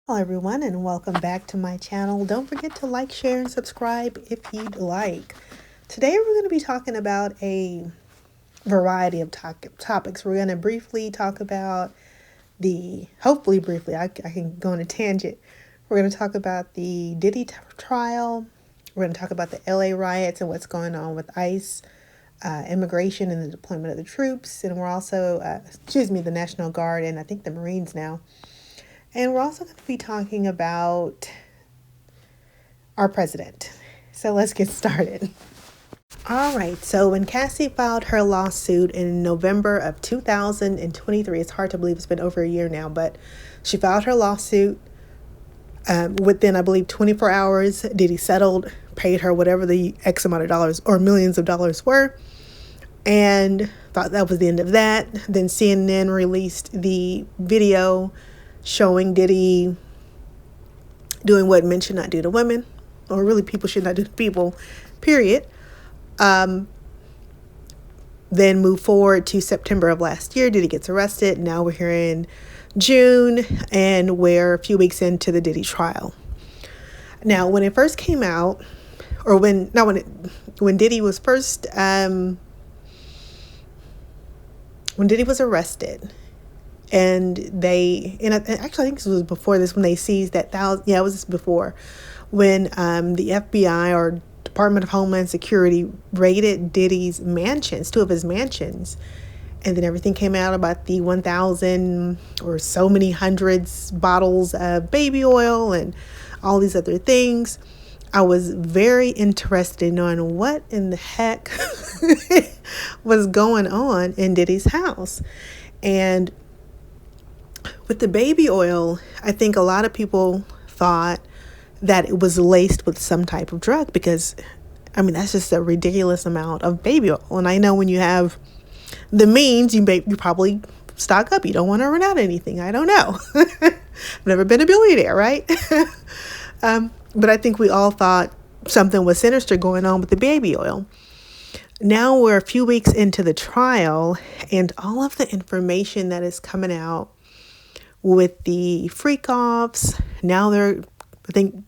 Hello everyone and welcome back to my channel. Don't forget to like, share, and subscribe if you'd like. Today we're going to be talking about a variety of topics. We're going to briefly talk about hopefully briefly, I can go on a tangent. We're going to talk about the Diddy trial. We're going to talk about the LA riots and what's going on with ICE, immigration and the deployment of the troops. And we're also, the National Guard and I think the Marines now. And we're also going to be talking about our president. So let's get started. All right. So when Cassie filed her lawsuit in November of 2023, it's hard to believe it's been over a year now, but she filed her lawsuit. Within, I believe, 24 hours, Diddy settled, paid her whatever the X amount of dollars or millions of dollars were, and thought that was the end of that. Then CNN released the video showing Diddy doing what men should not do to women, or really people should not do to people, period. Then move forward to September of last year. Diddy gets arrested. Now we're here in June, and we're a few weeks into the Diddy trial. Now, when it first came out, or when Diddy was first, when Diddy was arrested, and actually I think this was before this, when they seized that it was before, when the FBI or Department of Homeland Security raided Diddy's mansions, two of his mansions, and then everything came out about the 1,000 or so many hundreds bottles of baby oil and all these other things. I was very interested in knowing what in the heck was going on in Diddy's house. And with the baby oil, I think a lot of people thought that it was laced with some type of drug because, that's just a ridiculous amount of baby oil. And I know when you have the means, you probably stock up. You don't want to run out of anything. I don't know. I've never been a billionaire, right? But I think we all thought something was sinister going on with the baby oil. Now we're a few weeks into the trial, and all of the information that is coming out with the freak offs. Now they're, I think,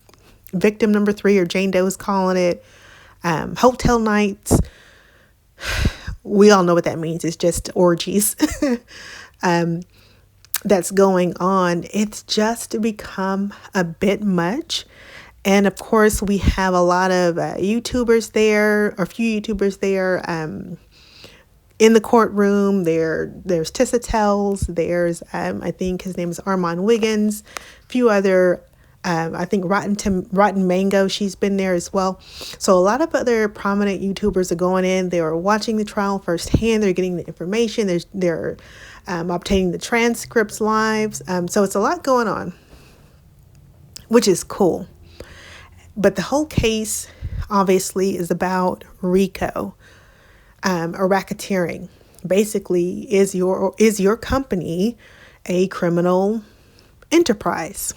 victim number 3, or Jane Doe is calling it, hotel nights. We all know what that means. It's just orgies that's going on. It's just become a bit much. And of course, we have a lot of YouTubers there, or a few YouTubers there, in the courtroom. There's Tissa Tells, there's I think his name is Armand Wiggins, a few other, I think Rotten Mango, she's been there as well. So a lot of other prominent YouTubers are going in. They are watching the trial firsthand. They're getting the information. They're obtaining the transcripts live. So it's a lot going on, which is cool. But the whole case obviously is about RICO. Or racketeering. Basically, is your company a criminal enterprise?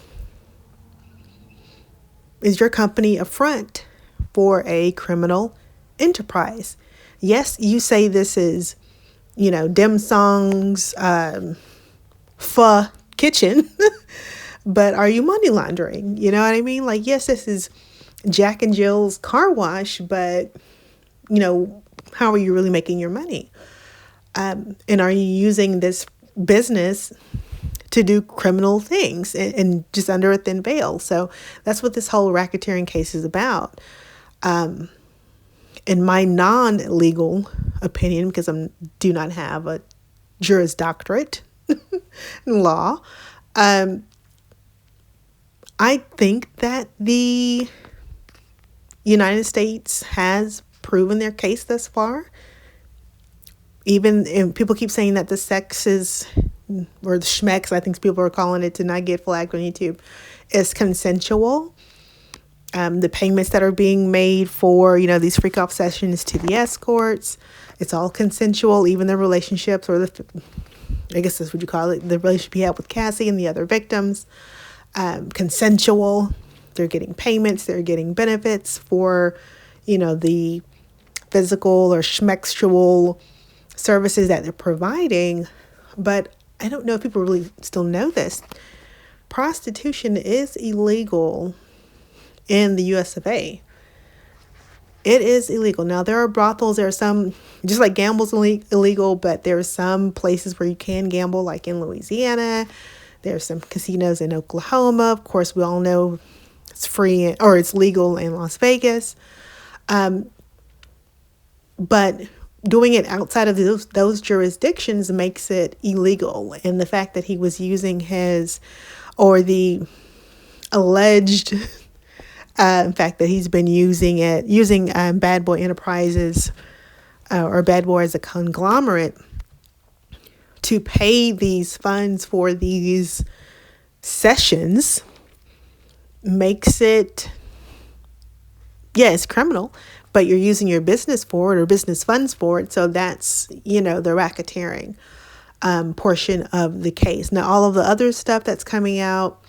Is your company a front for a criminal enterprise? Yes, you say this is, dim songs, pho kitchen, but are you money laundering? You know what I mean? Like, yes, this is Jack and Jill's car wash, but, how are you really making your money? And are you using this business to do criminal things and just under a thin veil? So that's what this whole racketeering case is about. In my non-legal opinion, because I do not have a Juris Doctorate in law, I think that the United States has proven their case thus far. Even if people keep saying that the sex is, or the schmex, I think people are calling it to not get flagged on YouTube, is consensual. The payments that are being made for, these freak off sessions to the escorts, it's all consensual. Even the relationships, or I guess that's what you call it, the relationship he had with Cassie and the other victims, consensual. They're getting payments, they're getting benefits for, the physical or schmexual services that they're providing. But I don't know if people really still know this. prostitution is illegal in the US of A. It is illegal. Now, there are brothels. There are some, just like gamble's illegal, but there are some places where you can gamble, like in Louisiana. There are some casinos in Oklahoma. Of course, we all know it's free or it's legal in Las Vegas. But doing it outside of those jurisdictions makes it illegal. And the fact that he was using the alleged fact that he's been using Bad Boy Enterprises or Bad Boy as a conglomerate to pay these funds for these sessions makes it, it's criminal, but you're using your business for it or business funds for it. So that's, the racketeering portion of the case. Now, all of the other stuff that's coming out,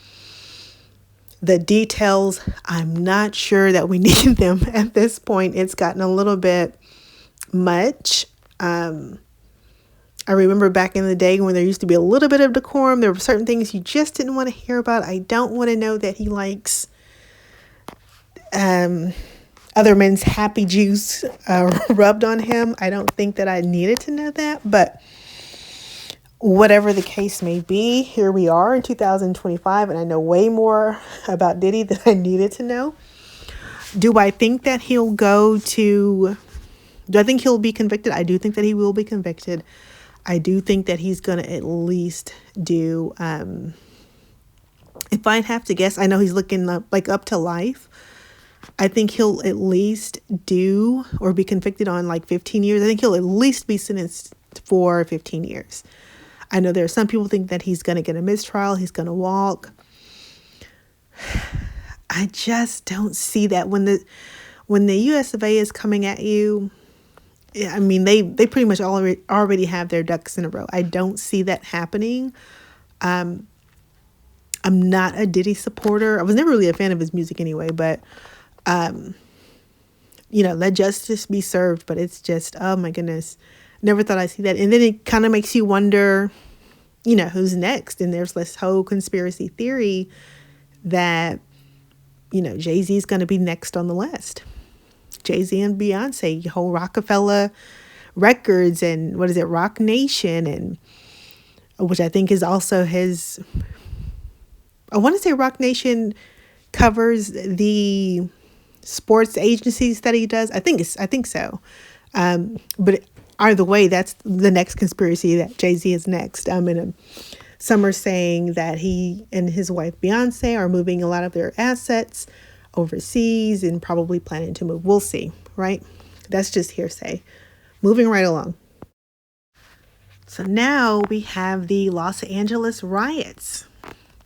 the details, I'm not sure that we need them at this point. It's gotten a little bit much. I remember back in the day when there used to be a little bit of decorum. There were certain things you just didn't want to hear about. I don't want to know that he likes other men's happy juice rubbed on him. I don't think that I needed to know that, but whatever the case may be, here we are in 2025, and I know way more about Diddy than I needed to know. Do I think that he'll do I think he'll be convicted? I do think that he will be convicted. I do think that he's going to at least do, if I have to guess, I know he's looking up to life. I think he'll at least do or be convicted on 15 years. I think he'll at least be sentenced for 15 years. I know there are some people think that he's going to get a mistrial. He's going to walk. I just don't see that when the US of A is coming at you. I mean, they pretty much already have their ducks in a row. I don't see that happening. I'm not a Diddy supporter. I was never really a fan of his music anyway, but, let justice be served. But it's just, oh my goodness, never thought I'd see that. And then it kind of makes you wonder, who's next. And there's this whole conspiracy theory that, Jay-Z is going to be next on the list. Jay-Z and Beyonce, whole Rockefeller Records and Rock Nation, and which I think is also his. I want to say Rock Nation covers the sports agencies that he does. I think so. But either way, that's the next conspiracy that Jay-Z is next. Some are saying that he and his wife Beyonce are moving a lot of their assets overseas and probably planning to move. We'll see, right? That's just hearsay. Moving right along. So now we have the Los Angeles riots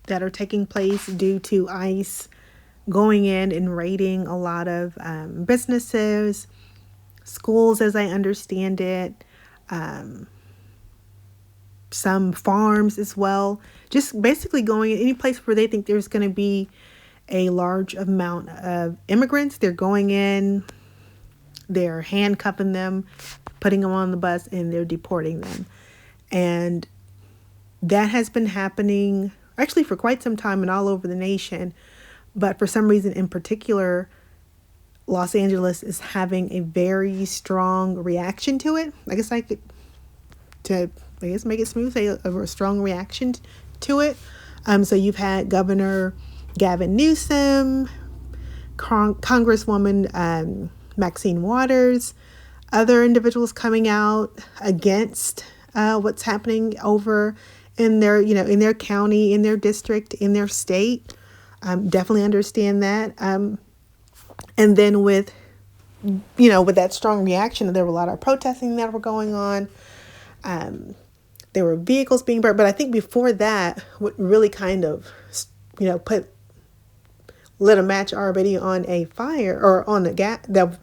that are taking place due to ICE going in and raiding a lot of businesses, schools, as I understand it, some farms as well. Just basically going in any place where they think there's going to be a large amount of immigrants. They're going in, they're handcuffing them, putting them on the bus, and they're deporting them. And that has been happening actually for quite some time and all over the nation. But for some reason in particular, Los Angeles is having a very strong reaction to it. I guess make it smooth, say a strong reaction to it. So you've had Governor Gavin Newsom, Congresswoman Maxine Waters, other individuals coming out against what's happening over in their county, in their district, in their state. Definitely understand that. And then with that strong reaction, there were a lot of protesting that were going on. There were vehicles being burnt. But I think before that, what really kind of, lit a match already on a fire or on a gas that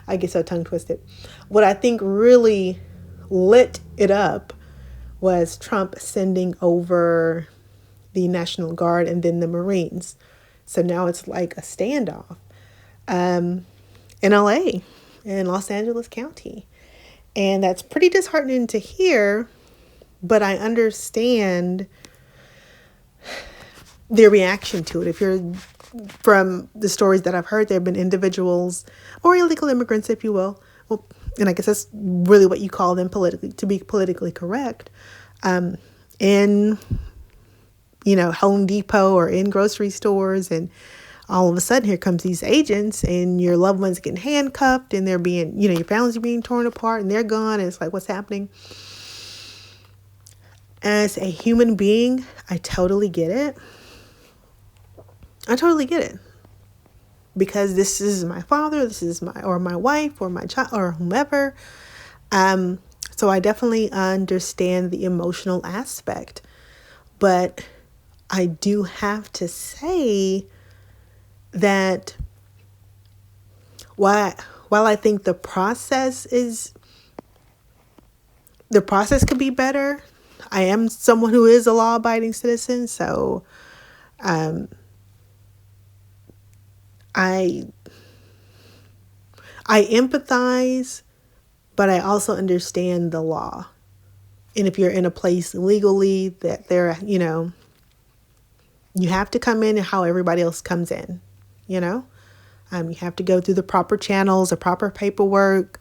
I get so tongue twisted. What I think really lit it up was Trump sending over the National Guard and then the Marines. So now it's like a standoff in LA, in Los Angeles County. And that's pretty disheartening to hear, but I understand their reaction to it. If you're from the stories that I've heard, there have been individuals or illegal immigrants, if you will. Well, and I guess that's really what you call them politically, to be politically correct. In, Home Depot or in grocery stores, and all of a sudden here comes these agents and your loved ones getting handcuffed and they're being, your families are being torn apart and they're gone. And it's like, what's happening? As a human being, I totally get it. Because this is my father, this is my wife or my child or whomever. So I definitely understand the emotional aspect, but I do have to say that while I think the process could be better, I am someone who is a law-abiding citizen, so I empathize, but I also understand the law. And if you're in a place illegally, that you have to come in how everybody else comes in, you have to go through the proper channels, the proper paperwork.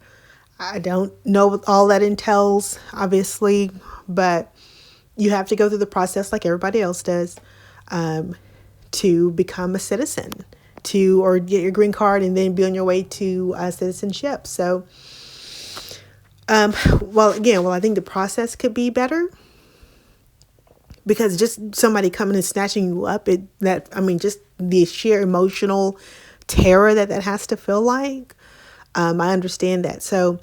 I don't know what all that entails, obviously, but you have to go through the process like everybody else does, to become a citizen, or get your green card and then be on your way to citizenship. So, I think the process could be better, because just somebody coming and snatching you up, just the sheer emotional terror that has to feel like, I understand that. So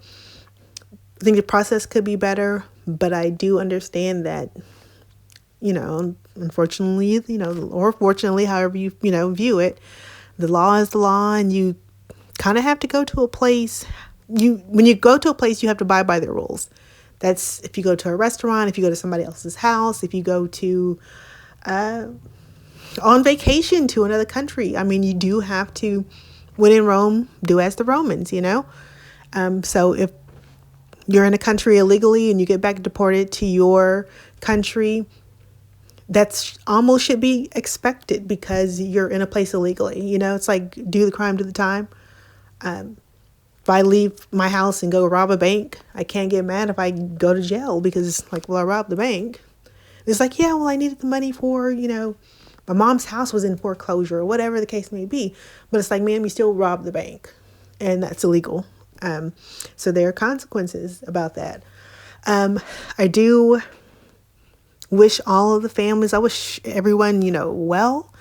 I think the process could be better, but I do understand that, unfortunately, or fortunately, however you, view it, the law is the law, and you kind of have to go to a place. When you go to a place, you have to abide by the rules. That's if you go to a restaurant, if you go to somebody else's house, if you go to on vacation to another country. You do have to, when in Rome, do as the Romans, So if you're in a country illegally and you get back deported to your country, that's almost should be expected, because you're in a place illegally. It's like, do the crime, do the time. If I leave my house and go rob a bank, I can't get mad if I go to jail, because it's like, well, I robbed the bank. It's like, yeah, well, I needed the money for, my mom's house was in foreclosure or whatever the case may be. But it's like, man, we still robbed the bank, and that's illegal. So there are consequences about that. I do wish all of the families, I wish everyone, well.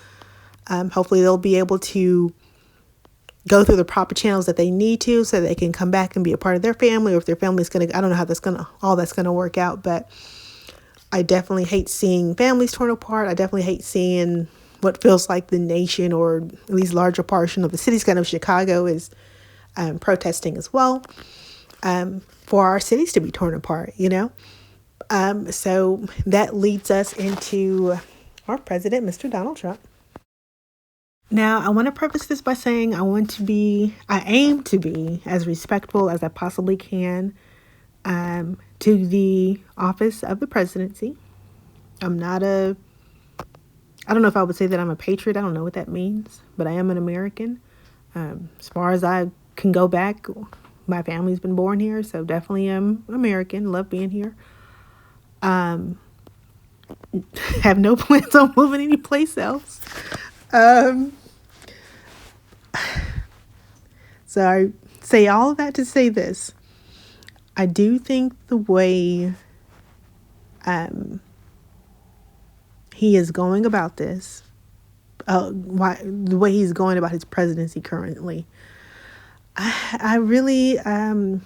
Hopefully they'll be able to go through the proper channels that they need to, so they can come back and be a part of their family, or if their family's I don't know how that's going to work out, but I definitely hate seeing families torn apart. I definitely hate seeing what feels like the nation, or at least larger portion of the cities, kind of Chicago, is protesting as well, for our cities to be torn apart, So that leads us into our president, Mr. Donald Trump. Now, I want to preface this by saying I aim to be as respectful as I possibly can to the office of the presidency. I don't know if I would say that I'm a patriot. I don't know what that means, but I am an American. As far as I can go back, my family's been born here, so definitely am American. Love being here. Have no plans on moving anyplace else. So I say all of that to say this. I do think the way he is going about this, the way he's going about his presidency currently, I really, I'm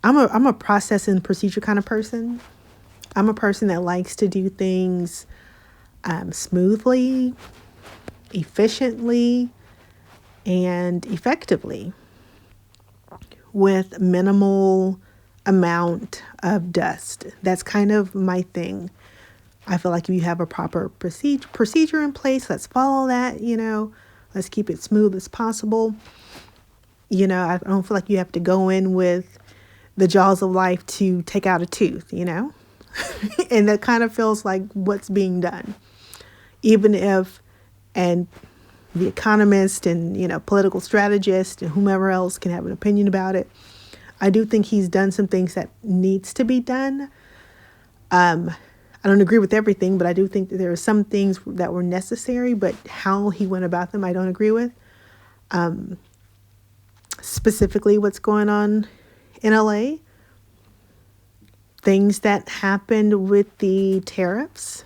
a process and procedure kind of person. I'm a person that likes to do things smoothly, efficiently, and effectively, with minimal amount of dust. That's kind of my thing. I feel like if you have a proper procedure in place, let's follow that, let's keep it smooth as possible. I don't feel like you have to go in with the jaws of life to take out a tooth, and that kind of feels like what's being done. even if, and the economist and, political strategist and whomever else can have an opinion about it, I do think he's done some things that needs to be done. I don't agree with everything, but I do think that there are some things that were necessary, but how he went about them, I don't agree with. Specifically what's going on in LA, things that happened with the tariffs.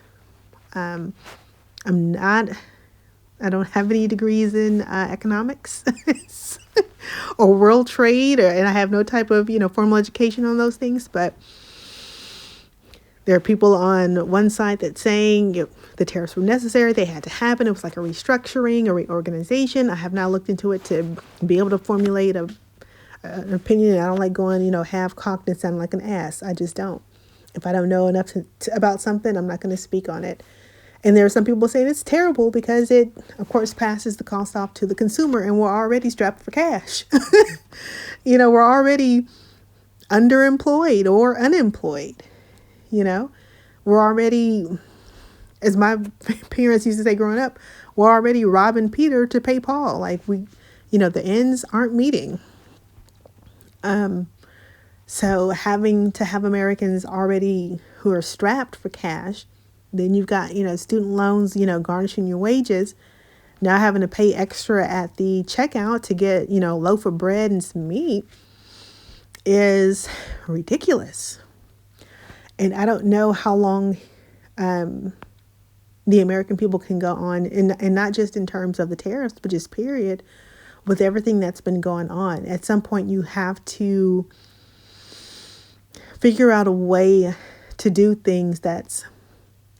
I don't have any degrees in economics or world trade, and I have no type of, formal education on those things, but there are people on one side that's saying the tariffs were necessary, they had to happen. It was like a restructuring, a reorganization. I have not looked into it to be able to formulate an opinion. I don't like going, half-cocked and sounding like an ass. I just don't. If I don't know enough about something, I'm not going to speak on it. And there are some people saying it's terrible because it, of course, passes the cost off to the consumer, and we're already strapped for cash. We're already underemployed or unemployed. We're already, as my parents used to say growing up, we're already robbing Peter to pay Paul. Like the ends aren't meeting. So having to have Americans already who are strapped for cash, then you've got, student loans, garnishing your wages, now having to pay extra at the checkout to get, a loaf of bread and some meat is ridiculous. And I don't know how long the American people can go on, and not just in terms of the tariffs, but just period, with everything that's been going on. At some point, you have to figure out a way to do things that's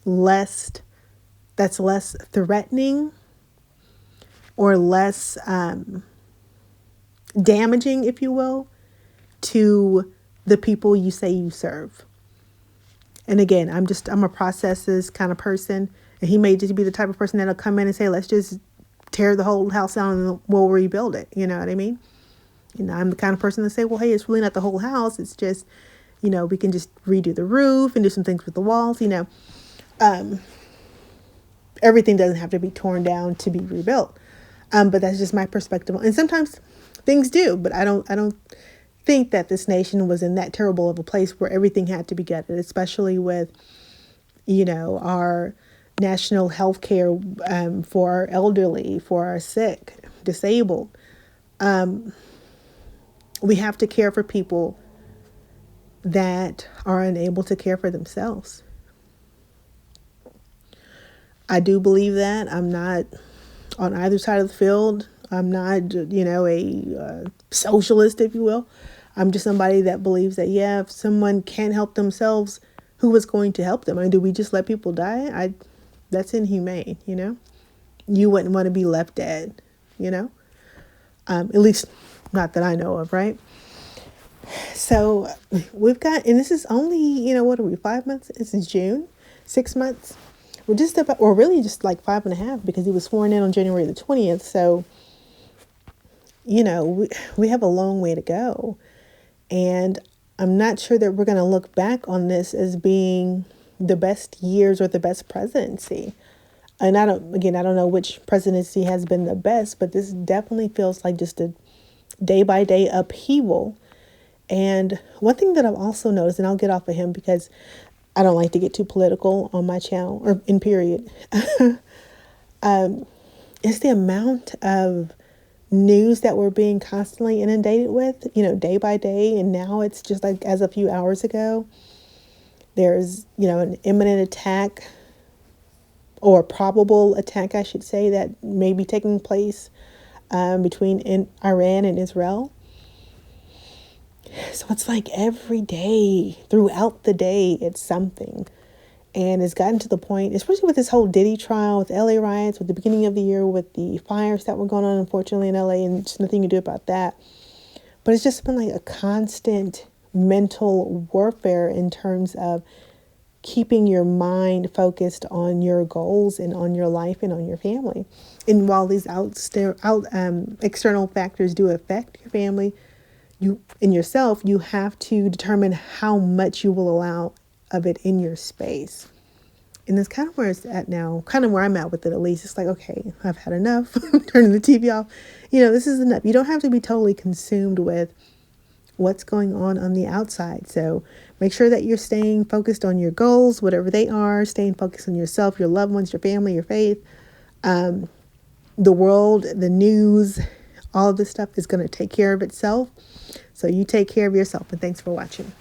less threatening or less damaging, if you will, to the people you say you serve. And again, I'm a processes kind of person, and he may just be the type of person that'll come in and say, let's just tear the whole house down and we'll rebuild it. You know what I mean? I'm the kind of person that say, well, hey, it's really not the whole house. It's just, we can just redo the roof and do some things with the walls. Everything doesn't have to be torn down to be rebuilt. But that's just my perspective. And sometimes things do, but I don't think that this nation was in that terrible of a place where everything had to be gutted, especially with, our national health care for our elderly, for our sick, disabled. We have to care for people that are unable to care for themselves. I do believe that. I'm not on either side of the field. I'm not, a socialist, if you will. I'm just somebody that believes that, if someone can't help themselves, who is going to help them? I mean, do we just let people die? That's inhumane, You wouldn't want to be left dead, At least not that I know of, right? So we've got, and this is only, what are we, 5 months? This is June, 6 months. We're just about, or really just like 5.5, because he was sworn in on January the 20th. So, we have a long way to go. And I'm not sure that we're going to look back on this as being the best years or the best presidency. And I don't know which presidency has been the best, but this definitely feels like just a day by day upheaval. And one thing that I've also noticed, and I'll get off of him because I don't like to get too political on my channel, or in period, is the amount of news that we're being constantly inundated with, day by day. And now it's just like as a few hours ago, there's, an imminent attack, or probable attack, I should say, that may be taking place between Iran and Israel. So it's like every day, throughout the day, it's something. And it's gotten to the point, especially with this whole Diddy trial, with LA riots, with the beginning of the year, with the fires that were going on, unfortunately, in LA, and just nothing you can do about that. But it's just been like a constant mental warfare in terms of keeping your mind focused on your goals and on your life and on your family. And while these external factors do affect your family, you in yourself, you have to determine how much you will allow of it in your space. And that's kind of where it's at now, kind of where I'm at with it at least. It's like, okay, I've had enough. Turning the TV off. This is enough. You don't have to be totally consumed with what's going on the outside. So make sure that you're staying focused on your goals, whatever they are, staying focused on yourself, your loved ones, your family, your faith, the world, the news, all of this stuff is going to take care of itself. So you take care of yourself, and thanks for watching.